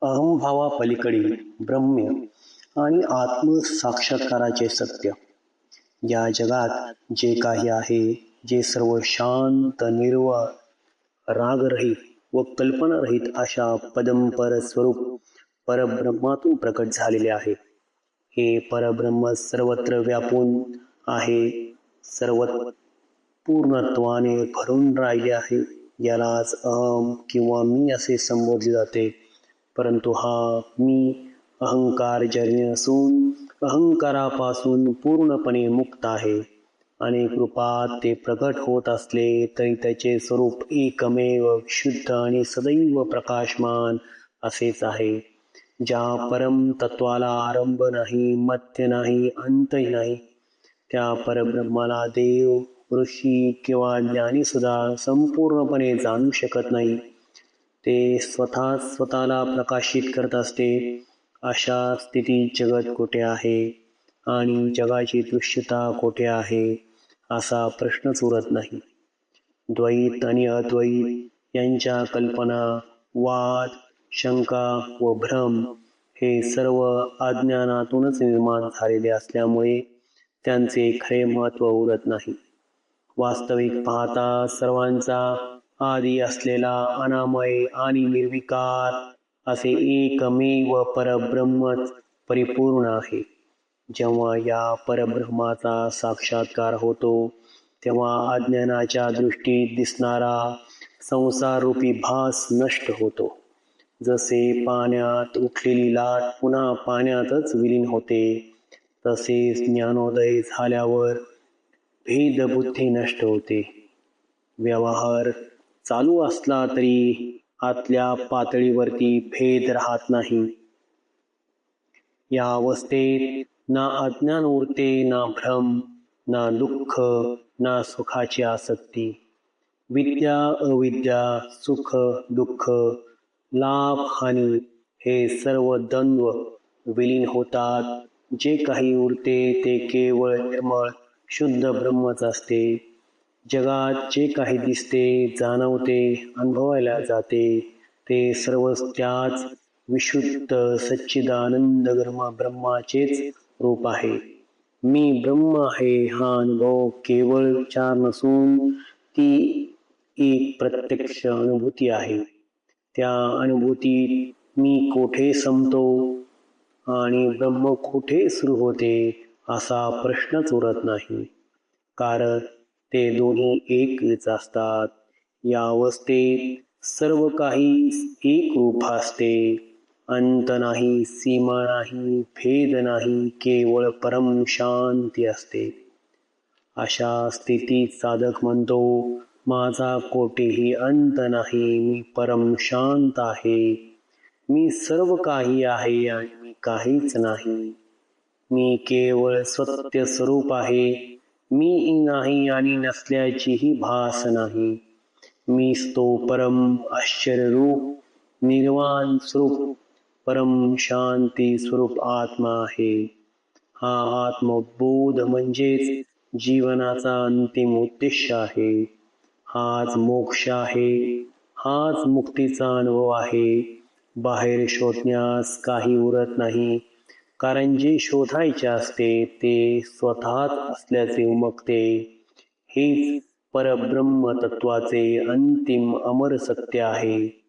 अहंभावापलीकडील ब्रह्म आणि आत्मसाक्षात्काराचे सत्य. या जगात जे काही आहे, जे सर्व शांत, निर्वाळ, रागरहित व कल्पनारहित अशा पदंपर स्वरूप परब्रह्मातून प्रकट झालेले आहे. हे परब्रह्म सर्वत्र व्यापून आहे, सर्व पूर्णत्वाने भरून राहिले आहे. यालाच अहम किंवा मी असे संबोधले जाते. परंतु हा मी अहंकारजन्य असून अहंकारापासून पूर्णपणे मुक्त आहे. अनेक रूपात ते प्रकट होत असले तरी त्याचे स्वरूप एकमेव, शुद्ध आणि सदैव प्रकाशमान असेच आहे. ज्या परम तत्वाला आरंभ नाही, मध्य नाही, अंतही नाही, त्या परब्रह्माला देव, ऋषी किंवा ज्ञानी सुद्धा संपूर्णपणे जाणू शकत नाही. ते स्वतःला प्रकाशित करत असते. अशा स्थितीत जगत कुठे आहे आणि जगाची दृश्यता कुठे आहे असा प्रश्नच उरत नाही. द्वैत आणि अद्वैत यांच्या कल्पना, वाद, शंका व भ्रम हे सर्व अज्ञानातूनच निर्माण झालेले असल्यामुळे त्यांचे खरे महत्त्व उरत नाही. वास्तविक पाहता सर्वांचा आदी असलेला अनामय आणि निर्विकार असे एकमेव परब्रह्मच परिपूर्ण आहे. जेव्हा या परब्रह्माचा साक्षात्कार होतो तेव्हा अज्ञानाच्या दृष्टीत दिसणारा संसाररूपी भास नष्ट होतो. जसे पाण्यात उठलेली लाट पुन्हा पाण्यातच विलीन होते, तसेच ज्ञानोदय झाल्यावर भेदबुद्धी नष्ट होते. व्यवहार चालू असला तरी आतल्या पातळीवरती भेद राहत नाही. या अवस्थेत ना अज्ञान उरते, ना भ्रम, ना दुःख, ना सुखाची आसक्ती. विद्या अविद्या, सुख दुःख, लाभ हानी हे सर्व द्वंद्व विलीन होतात. जे काही उरते ते केवळ निर्मळ शुद्ध ब्रह्मच असते. जगात जे काही दिसते, जाणवते, अनुभवायला जाते ते सर्व त्याच विशुद्ध सच्चिदानंद ब्रह्माचेच रूप आहे. मी ब्रह्म आहे हा अनुभव केवळ विचार नसून ती एक प्रत्यक्ष अनुभूती आहे. त्या अनुभूतीत मी कोठे संपतो आणि ब्रह्म कुठे सुरू होते असा प्रश्नच उरत नाही, कारण ते दोन्ही एकच असतात. या अवस्थेत सर्व काही एक रूप असते. अंत नाही, सीमा नाही, भेद नाही, केवळ परम शांती असते. अशा स्थितीत साधक म्हणतो, माझा कोठेही अंत नाही, मी परम शांत आहे. मी सर्व काही आहे आणि मी काहीच नाही. मी केवळ सत्य स्वरूप आहे. मी नाही आणि नसल्याचीही भास नाही. मीच तो परम आश्चर्यरूप निर्वाण स्वरूप परम शांती स्वरूप आत्मा आहे. हा आत्मबोध म्हणजेच जीवनाचा अंतिम उद्देश आहे. हाच मोक्ष आहे. हाच मुक्तीचा अनुभव आहे. बाहेर शोधण्यास काही उरत नाही, कारण जे शोधायचे असते ते स्वतःच असल्याचे उमगते. हेच परब्रह्म तत्वाचे अंतिम अमर सत्य आहे.